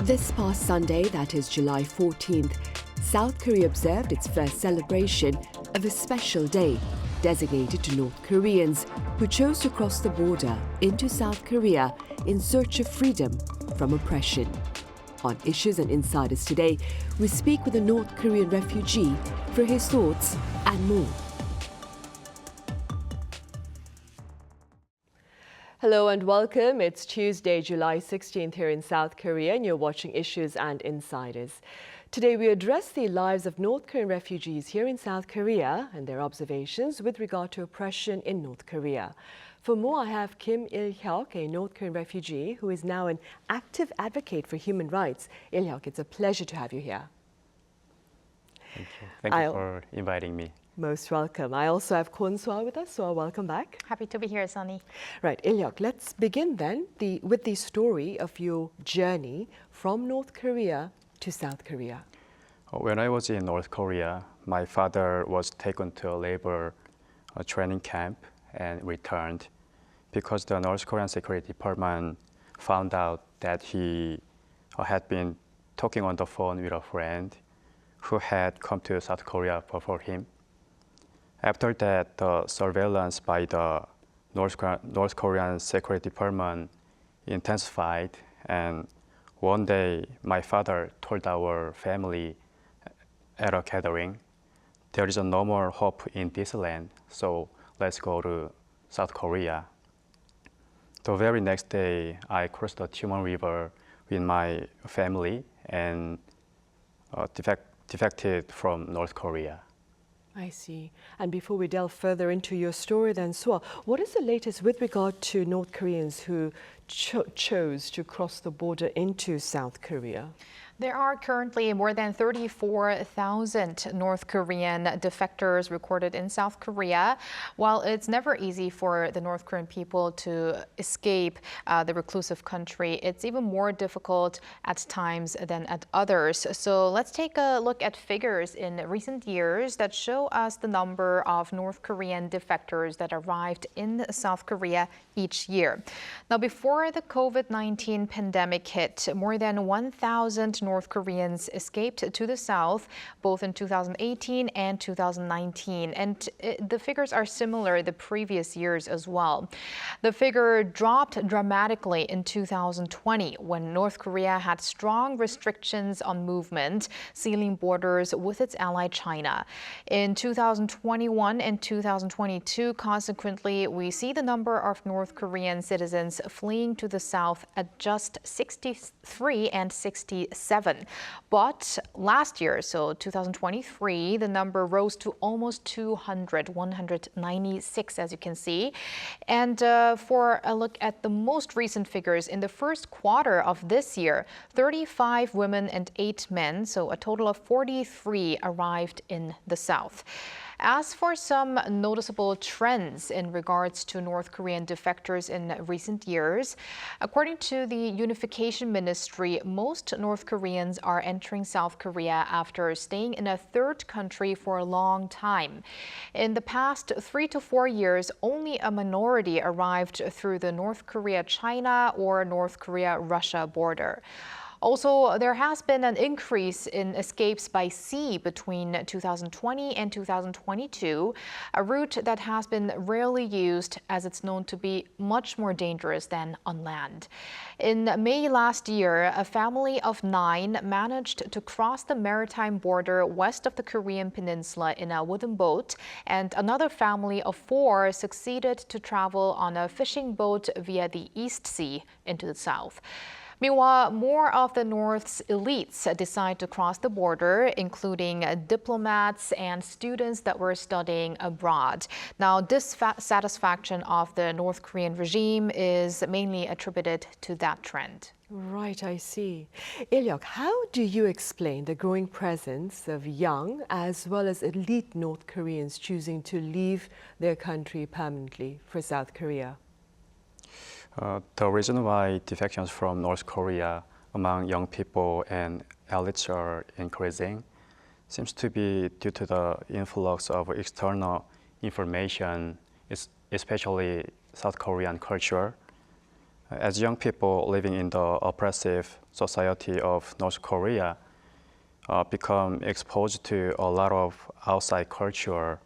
This past Sunday, that is July 14th, South Korea observed its first celebration of a special day designated to North Koreans who chose to cross the border into South Korea in search of freedom from oppression. On Issues and Insiders today, we speak with a North Korean refugee for his thoughts and more. Hello and welcome. It's Tuesday, July 16th here in South Korea, and you're watching Issues and Insiders. Today we address the lives of North Korean refugees here in South Korea and their observations with regard to oppression in North Korea. For more, I have Kim Il-hyeok, a North Korean refugee who is now an active advocate for human rights. Il-hyeok, it's a pleasure to have you here. Thank you. Thank you for inviting me. Most welcome. I also have Kwon Soa with us. Soa, welcome back. Happy to be here, Sunny. Right, Il-hyeok, let's begin then with the story of your journey from North Korea to South Korea. When I was in North Korea, my father was taken to a labor training camp and returned because the North Korean Security Department found out that he had been talking on the phone with a friend who had come to South Korea before him. After that, the surveillance by the North Korean Security Department intensified, and one day my father told our family at a gathering, "There is no more hope in this land, so let's go to South Korea." The very next day, I crossed the Timon River with my family and defected from North Korea. I see. And before we delve further into your story then, Soa, what is the latest with regard to North Koreans who chose to cross the border into South Korea? There are currently more than 34,000 North Korean defectors recorded in South Korea. While it's never easy for the North Korean people to escape the reclusive country, it's even more difficult at times than at others. So let's take a look at figures in recent years that show us the number of North Korean defectors that arrived in South Korea each year. Now, before the COVID-19 pandemic hit, more than 1,000 North Koreans escaped to the south, both in 2018 and 2019. And the figures are similar the previous years as well. The figure dropped dramatically in 2020 when North Korea had strong restrictions on movement, sealing borders with its ally China. In 2021 and 2022, consequently, we see the number of North Korean citizens fleeing to the south at just 63 and 67. But last year, so 2023, the number rose to almost 200, 196, as you can see. And for a look at the most recent figures, in the first quarter of this year, 35 women and 8 men, so a total of 43, arrived in the south. As for some noticeable trends in regards to North Korean defectors in recent years, according to the Unification Ministry, most North Koreans are entering South Korea after staying in a third country for a long time. In the past 3 to 4 years, only a minority arrived through the North Korea-China or North Korea-Russia border. Also, there has been an increase in escapes by sea between 2020 and 2022, a route that has been rarely used as it's known to be much more dangerous than on land. In May last year, a family of 9 managed to cross the maritime border west of the Korean peninsula in a wooden boat, and another family of 4 succeeded to travel on a fishing boat via the East Sea into the south. Meanwhile, more of the North's elites decide to cross the border, including diplomats and students that were studying abroad. Now, dissatisfaction of the North Korean regime is mainly attributed to that trend. Right, I see. Il-hyeok, how do you explain the growing presence of young as well as elite North Koreans choosing to leave their country permanently for South Korea? The reason why defections from North Korea among young people and elites are increasing seems to be due to the influx of external information, especially South Korean culture. As young people living in the oppressive society of North Korea become exposed to a lot of outside culture,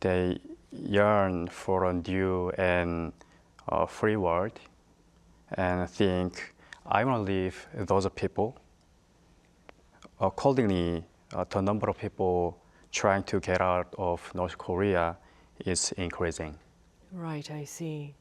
they yearn for a new and free world and think, I want to live those people. Accordingly, the number of people trying to get out of North Korea is increasing. Right, I see.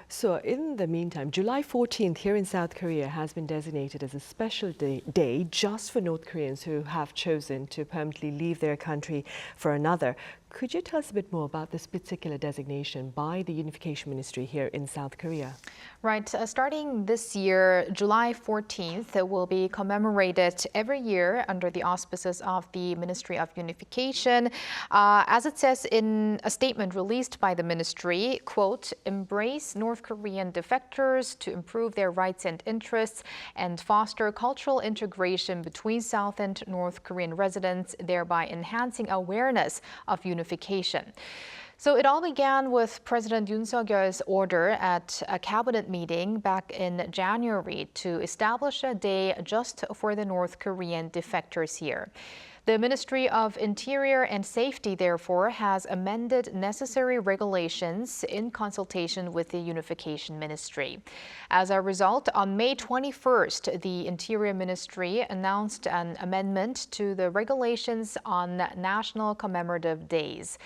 So in the meantime, July 14th here in South Korea has been designated as a special day just for North Koreans who have chosen to permanently leave their country for another. Could you tell us a bit more about this particular designation by the Unification Ministry here in South Korea? Right. Starting this year, July 14th will be commemorated every year under the auspices of the Ministry of Unification. As it says in a statement released by the ministry, quote, embrace North Korean defectors to improve their rights and interests and foster cultural integration between South and North Korean residents, thereby enhancing awareness of unification. So it all began with President Yoon Suk-yeol's order at a cabinet meeting back in January to establish a day just for the North Korean defectors here. The Ministry of Interior and Safety, therefore, has amended necessary regulations in consultation with the Unification Ministry. As a result, on May 21st, the Interior Ministry announced an amendment to the regulations on national commemorative days.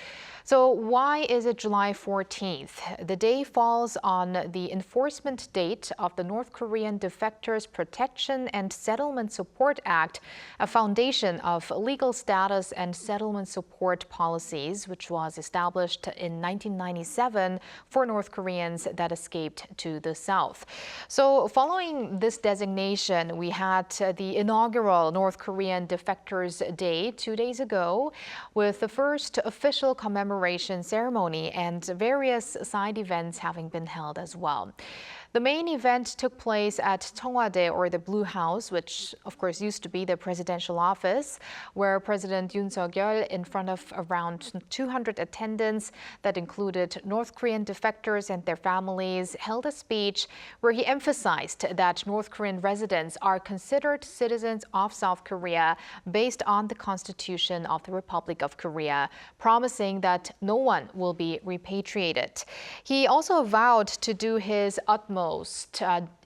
So why is it July 14th? The day falls on the enforcement date of the North Korean Defectors Protection and Settlement Support Act, a foundation of legal status and settlement support policies, which was established in 1997 for North Koreans that escaped to the South. So following this designation, we had the inaugural North Korean Defectors Day 2 days ago, with the first official commemoration ceremony and various side events having been held as well. The main event took place at Cheongwade, or the Blue House, which of course used to be the presidential office, where President Yoon Suk-yeol, in front of around 200 attendants that included North Korean defectors and their families, held a speech where he emphasized that North Korean residents are considered citizens of South Korea based on the Constitution of the Republic of Korea, promising that no one will be repatriated. He also vowed to do his utmost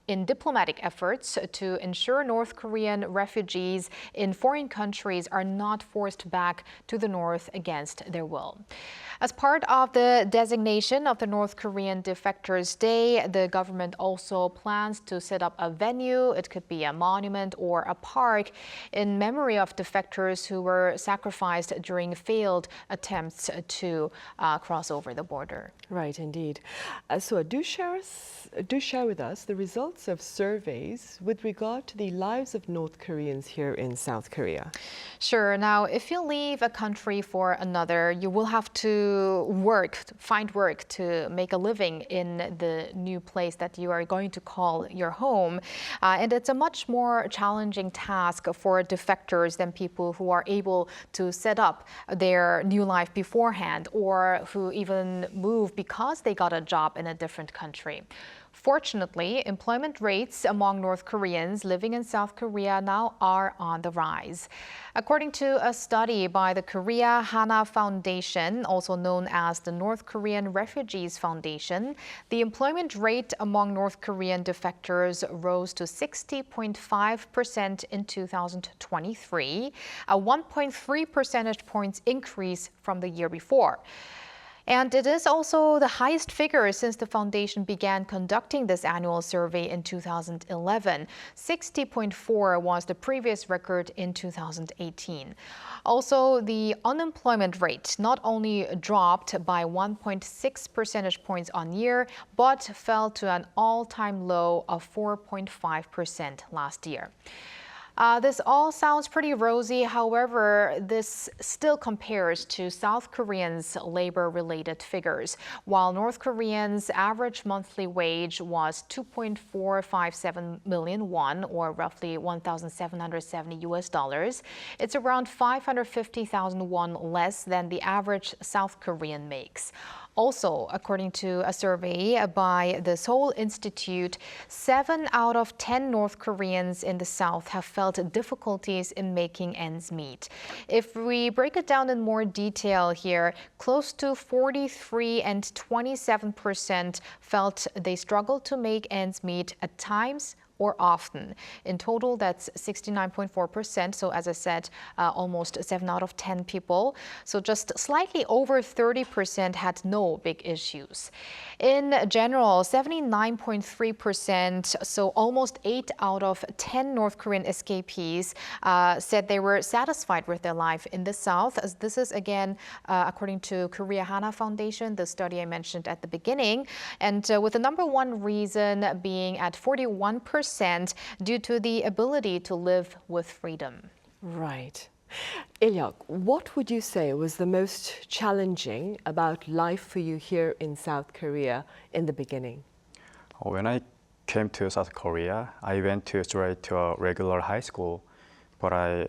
in diplomatic efforts to ensure North Korean refugees in foreign countries are not forced back to the North against their will. As part of the designation of the North Korean Defectors Day, the government also plans to set up a venue. It could be a monument or a park in memory of defectors who were sacrificed during failed attempts to cross over the border. Right, indeed. So do share with us the results of surveys with regard to the lives of North Koreans here in South Korea. Sure. Now, if you leave a country for another, you will have to find work to make a living in the new place that you are going to call your home. And it's a much more challenging task for defectors than people who are able to set up their new life beforehand, or who even move because they got a job in a different country. Fortunately, employment rates among North Koreans living in South Korea now are on the rise. According to a study by the Korea Hana Foundation, also known as the North Korean Refugees Foundation, the employment rate among North Korean defectors rose to 60.5% in 2023, a 1.3 percentage points increase from the year before. And it is also the highest figure since the foundation began conducting this annual survey in 2011. 60.4 was the previous record in 2018. Also, the unemployment rate not only dropped by 1.6 percentage points on year, but fell to an all-time low of 4.5% last year. This all sounds pretty rosy. However, this still compares to South Koreans' labor-related figures. While North Koreans' average monthly wage was 2.457 million won, or roughly $1,770, it's around 550,000 won less than the average South Korean makes. Also, according to a survey by the Seoul Institute, 7 out of 10 North Koreans in the South have felt difficulties in making ends meet. If we break it down in more detail here, close to 43 and 27% felt they struggled to make ends meet at times or often. In total, that's 69.4%. So as I said, almost 7 out of 10 people. So just slightly over 30% had no big issues. In general, 79.3%, so almost 8 out of 10 North Korean escapees said they were satisfied with their life in the South. This is again, according to Korea Hana Foundation, the study I mentioned at the beginning. And with the number one reason being at 41%, due to the ability to live with freedom. Right. Il-hyeok, what would you say was the most challenging about life for you here in South Korea in the beginning? When I came to South Korea, I went straight to a regular high school, but I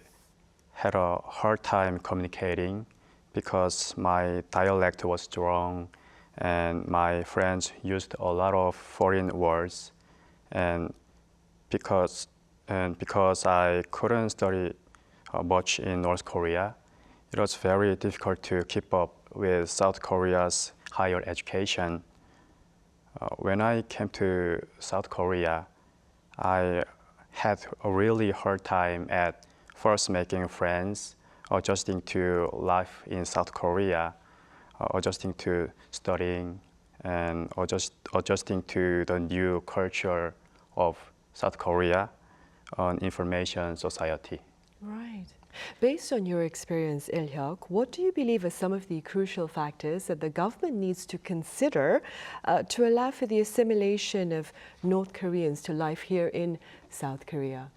had a hard time communicating because my dialect was strong and my friends used a lot of foreign words. And because I couldn't study much in North Korea, it was very difficult to keep up with South Korea's higher education. When I came to South Korea, I had a really hard time at first making friends, adjusting to life in South Korea, adjusting to studying, and adjusting to the new culture of South Korea, an information society. Right. Based on your experience, Il-hyeok, what do you believe are some of the crucial factors that the government needs to consider to allow for the assimilation of North Koreans to life here in South Korea?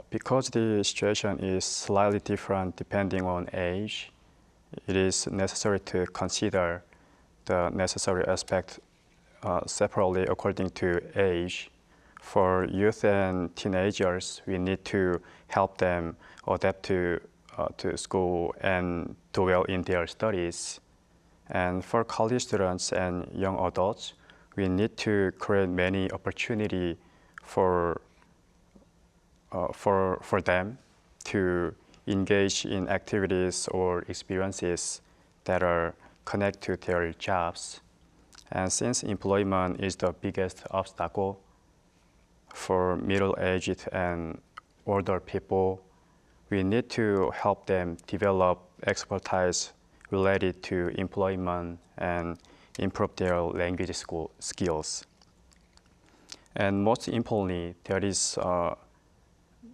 Because the situation is slightly different depending on age, it is necessary to consider the necessary aspect separately according to age. For youth and teenagers, we need to help them adapt to school and do well in their studies. And for college students and young adults, we need to create many opportunities for them to engage in activities or experiences that are connected to their jobs. And since employment is the biggest obstacle for middle-aged and older people, we need to help them develop expertise related to employment and improve their language skills. And most importantly, there is a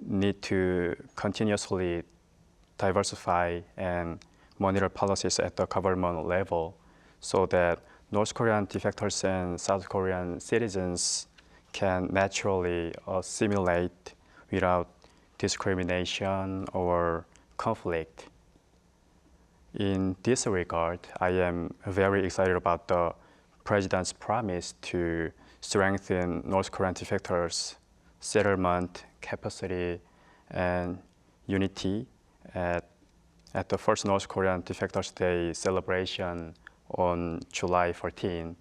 need to continuously diversify and monitor policies at the government level so that North Korean defectors and South Korean citizens can naturally assimilate without discrimination or conflict. In this regard, I am very excited about the President's promise to strengthen North Korean defectors' settlement capacity and unity at the first North Korean Defectors Day celebration on July 14.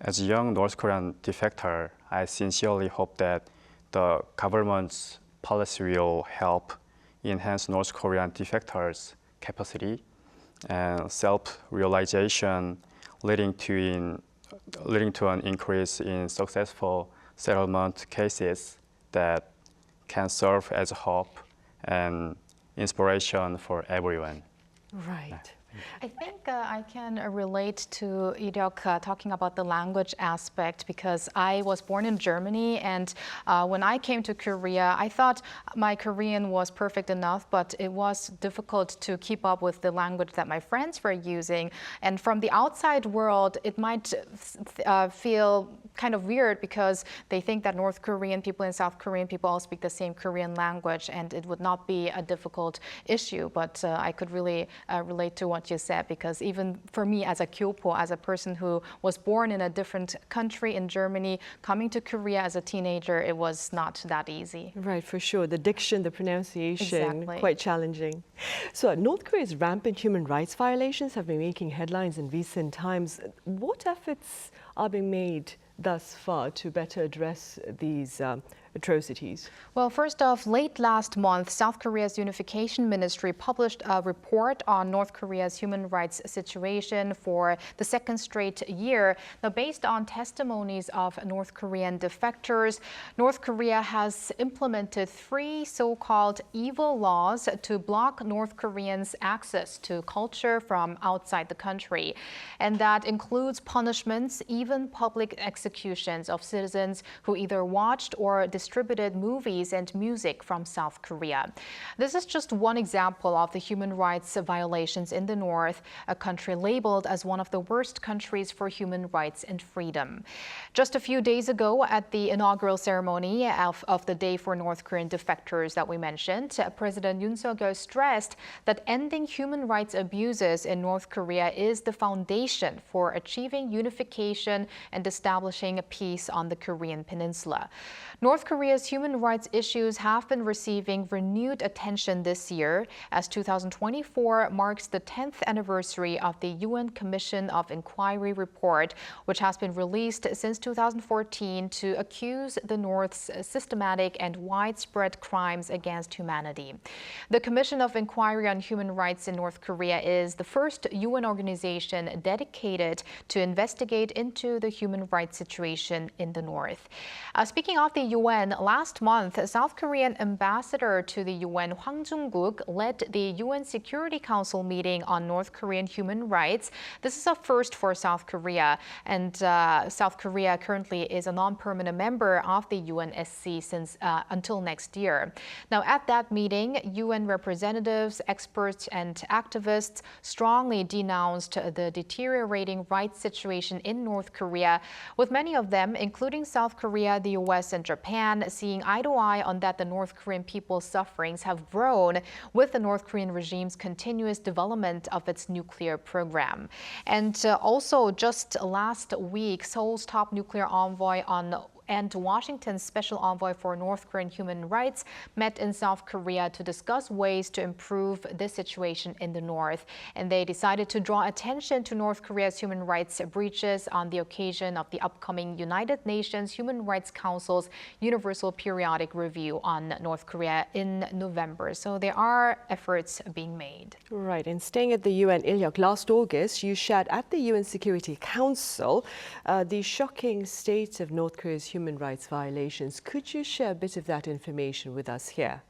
As a young North Korean defector, I sincerely hope that the government's policy will help enhance North Korean defectors' capacity and self-realization, leading to an increase in successful settlement cases that can serve as hope and inspiration for everyone. Right. I think I can relate to Il-hyeok talking about the language aspect because I was born in Germany, and when I came to Korea, I thought my Korean was perfect enough, but it was difficult to keep up with the language that my friends were using. And from the outside world, it might feel kind of weird because they think that North Korean people and South Korean people all speak the same Korean language, and it would not be a difficult issue. But I could really relate to what you said, because even for me as a kyopo, as a person who was born in a different country in Germany, coming to Korea as a teenager, it was not that easy. Right, for sure. The diction, the pronunciation, Exactly. quite challenging. So North Korea's rampant human rights violations have been making headlines in recent times. What efforts are being made thus far to better address these atrocities? Well, first off, late last month, South Korea's Unification Ministry published a report on North Korea's human rights situation for the second straight year. Now, based on testimonies of North Korean defectors, North Korea has implemented 3 so-called evil laws to block North Koreans' access to culture from outside the country. And that includes punishments, even public executions of citizens who either watched or distributed movies and music from South Korea. This is just one example of the human rights violations in the North, a country labeled as one of the worst countries for human rights and freedom. Just a few days ago, at the inaugural ceremony of the Day for North Korean Defectors that we mentioned, President Yoon Suk-yeol stressed that ending human rights abuses in North Korea is the foundation for achieving unification and establishing peace on the Korean peninsula. North Korea's human rights issues have been receiving renewed attention this year, as 2024 marks the 10th anniversary of the UN Commission of Inquiry report, which has been released since 2014 to accuse the North's systematic and widespread crimes against humanity. The Commission of Inquiry on Human Rights in North Korea is the first UN organization dedicated to investigate into the human rights situation in the North. Speaking of the UN, last month, South Korean ambassador to the UN, Hwang Jung-guk, led the UN Security Council meeting on North Korean human rights. This is a first for South Korea, and South Korea currently is a non-permanent member of the UNSC since until next year. Now, at that meeting, UN representatives, experts, and activists strongly denounced the deteriorating rights situation in North Korea, with many of them, including South Korea, the US, and Japan, seeing eye to eye on that the North Korean people's sufferings have grown with the North Korean regime's continuous development of its nuclear program. And also, just last week, Seoul's top nuclear envoy and Washington's special envoy for North Korean human rights met in South Korea to discuss ways to improve this situation in the North. And they decided to draw attention to North Korea's human rights breaches on the occasion of the upcoming United Nations Human Rights Council's Universal Periodic Review on North Korea in November. So there are efforts being made. Right, and staying at the UN, Il-hyeok, last August, you shared at the UN Security Council the shocking state of North Korea's human rights violations. Could you share a bit of that information with us here?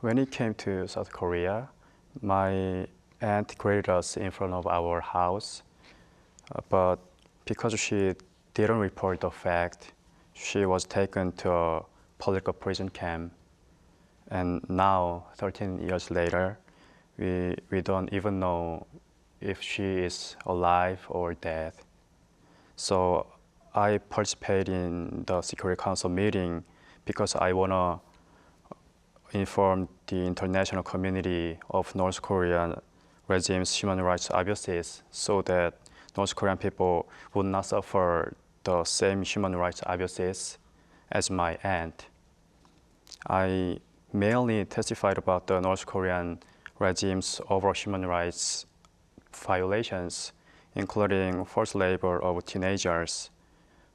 When it came to South Korea, my aunt greeted us in front of our house, but because she didn't report the fact, she was taken to a political prison camp. And now, 13 years later, we don't even know if she is alive or dead. So I participate in the Security Council meeting because I want to inform the international community of North Korean regime's human rights abuses so that North Korean people would not suffer the same human rights abuses as my aunt. I mainly testified about the North Korean regime's overall human rights violations, including forced labor of teenagers,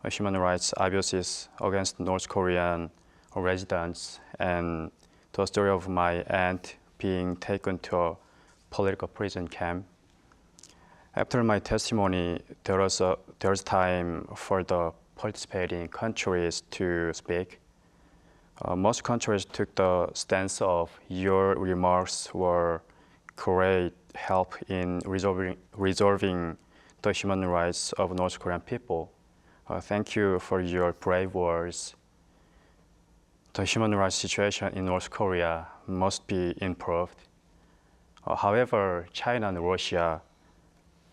human rights abuses against North Korean residents, and the story of my aunt being taken to a political prison camp. After my testimony, there was time for the participating countries to speak. Most countries took the stance of your remarks were great help in resolving the human rights of North Korean people. Thank you for your brave words. The human rights situation in North Korea must be improved. However, China and Russia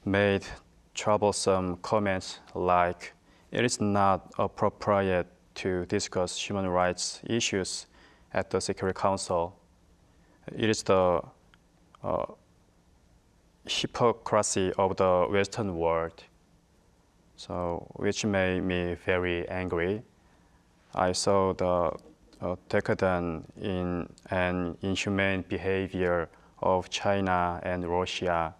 made troublesome comments like it is not appropriate to discuss human rights issues at the Security Council. It is the hypocrisy of the Western world, so which made me very angry. I saw the decadent and inhumane behavior of China and Russia,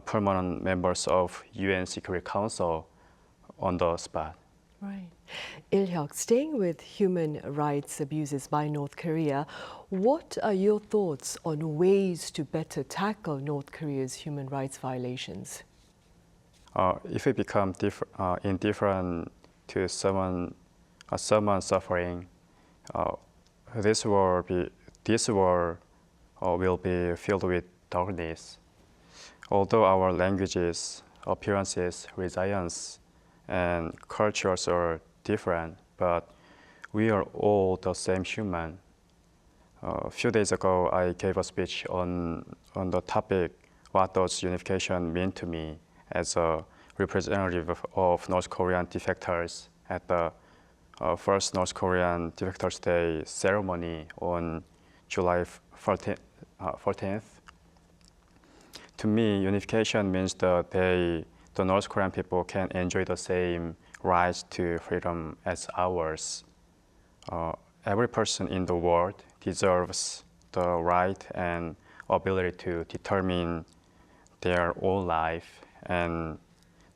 permanent members of UN Security Council, on the spot. Right. Il-hyeok, staying with human rights abuses by North Korea, what are your thoughts on ways to better tackle North Korea's human rights violations? If we become indifferent to someone suffering, this world will be filled with darkness. Although our languages, appearances, resilience, and cultures are different, but we are all the same human. A few days ago, I gave a speech on the topic, what does unification mean to me, as a representative of North Korean defectors at the first North Korean Defectors Day ceremony on July 14th. To me, unification means the day the North Korean people can enjoy the same rights to freedom as ours. Every person in the world deserves the right and ability to determine their own life, and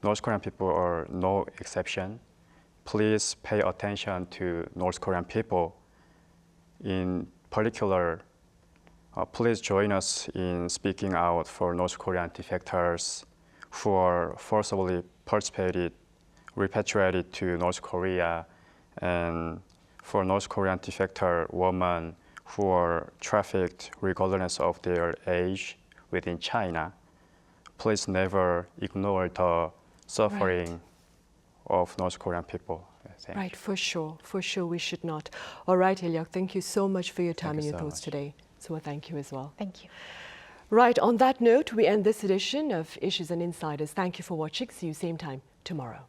North Korean people are no exception. Please pay attention to North Korean people. In particular, please join us in speaking out for North Korean defectors who are forcibly repatriated to North Korea, and for North Korean defector women who are trafficked regardless of their age within China. Please never ignore the suffering of North Korean people. Right, for sure we should not. All right, Il-hyeok, thank you so much for your time and your thoughts today. So thank you as well. Thank you. Right, on that note, we end this edition of Issues and Insiders. Thank you for watching. See you same time tomorrow.